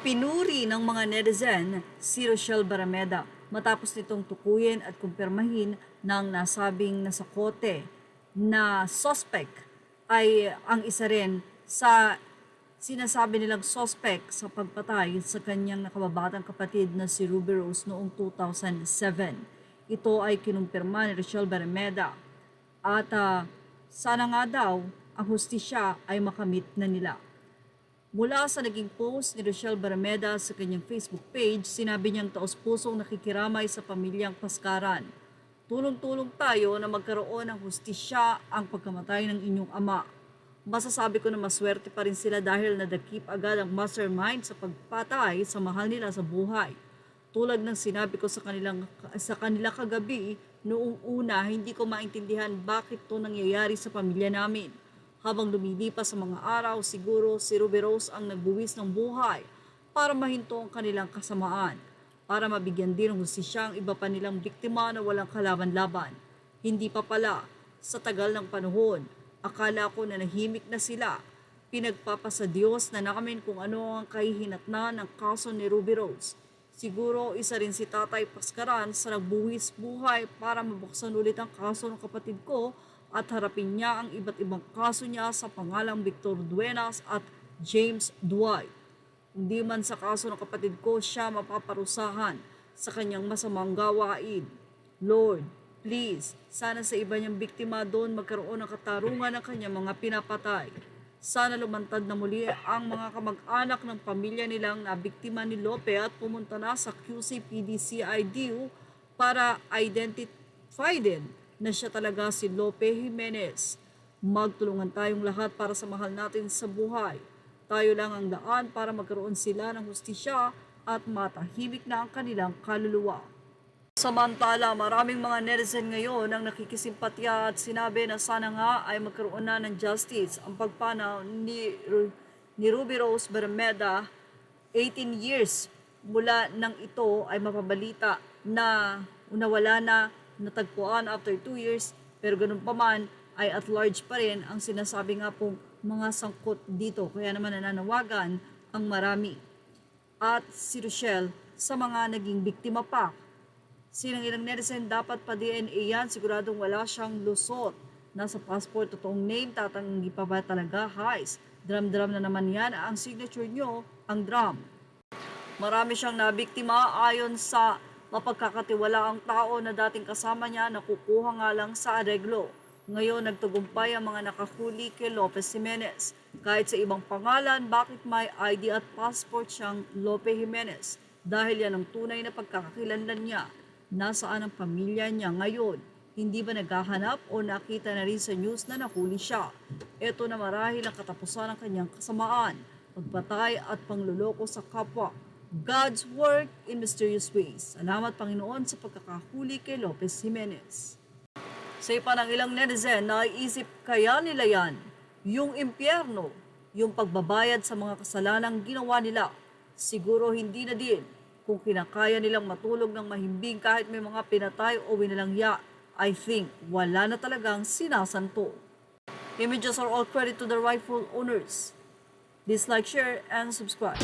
Pinuri ng mga netizen si Rochelle Barameda matapos nitong tukuyin at kumpirmahin ng nasabing nasa kote na suspect ay ang isa rin sa sinasabi nilang suspect sa pagpatay sa kanyang nakababatang kapatid na si Ruby Rose noong 2007. Ito ay kinumpirma ni Rochelle Barameda at sana nga daw ang hustisya ay makamit na nila. Mula sa naging post ni Rochelle Barameda sa kanyang Facebook page, sinabi niyang taos-pusong nakikiramay sa pamilyang Paskaran. Tulong-tulong tayo na magkaroon ng hustisya ang pagkamatay ng inyong ama. Masasabi ko na maswerte pa rin sila dahil nadakip agad ang mastermind sa pagpatay sa mahal nila sa buhay. Tulad ng sinabi ko sa kanila kagabi, noong una hindi ko maintindihan bakit to nangyayari sa pamilya namin. Habang lumilipas sa mga araw, siguro si Ruby Rose ang nagbuwis ng buhay para mahinto ang kanilang kasamaan, para mabigyan din ng hustisya ang iba pa nilang biktima na walang kalaban-laban. Hindi pa pala, sa tagal ng panahon, akala ko na nahimik na sila. Pinagpapasa Diyos na namin kung ano ang kahihinatnan ng kaso ni Ruby Rose. Siguro isa rin si Tatay Paskaran sa nagbuwis buhay para mabuksan ulit ang kaso ng kapatid ko at harapin niya ang iba't ibang kaso niya sa pangalang Victor Duenas at James Dwight. Hindi man sa kaso ng kapatid ko siya mapaparusahan sa kanyang masamang gawain. Lord, please, sana sa iba niyang biktima doon magkaroon ng katarungan ng kanyang mga pinapatay. Sana lumantad na muli ang mga kamag-anak ng pamilya nilang nabiktima ni Lope at pumunta na sa QCPD-CIDU para identify din na siya talaga si Lope Jimenez. Magtulungan tayong lahat para sa mahal natin sa buhay. Tayo lang ang daan para magkaroon sila ng hustisya at matahimik na ang kanilang kaluluwa. Samantala, maraming mga netizen ngayon ang nakikisimpatya at sinabi na sana nga ay magkaroon na ng justice ang pagpanaw ni Ruby Rose Barameda. 18 years mula nang ito ay mapabalita na nawala na, natagpuan after 2 years, pero ganun pa man ay at large pa rin ang sinasabi nga pong mga sangkot dito. Kaya naman nananawagan ang marami. At si Rochelle sa mga naging biktima pa. Sinang ilang netizen dapat pa DNA yan, siguradong wala siyang lusot. Nasa passport, totoong name, tatanggi pa ba talaga? Heist. Drum-drum na naman yan, ang signature nyo, ang drum. Marami siyang nabiktima ayon sa mapagkakatiwalaang tao na dating kasama niya na kukuha nga lang sa areglo. Ngayon nagtagumpay ang mga nakahuli kay Lopez Jimenez. Kahit sa ibang pangalan, bakit may ID at passport siyang Lope Jimenez? Dahil yan ang tunay na pagkakakilanlan niya. Nasaan ang pamilya niya ngayon? Hindi ba naghahanap o nakita na rin sa news na nahuli siya? Ito na marahil ang katapusan ng kanyang kasamaan, pagpatay at pangluloko sa kapwa. God's work in mysterious ways. Salamat Panginoon sa pagkakahuli kay Lopez Jimenez. Sa ipa ng ilang netizen, naiisip kaya nila yan, yung impyerno, yung pagbabayad sa mga kasalanang ginawa nila. Siguro hindi na din kung kinakaya nilang matulog ng mahimbing kahit may mga pinatay o winalangya. I think wala na talagang sinasanto. Images are all credit to the rightful owners. Dislike, share, and subscribe.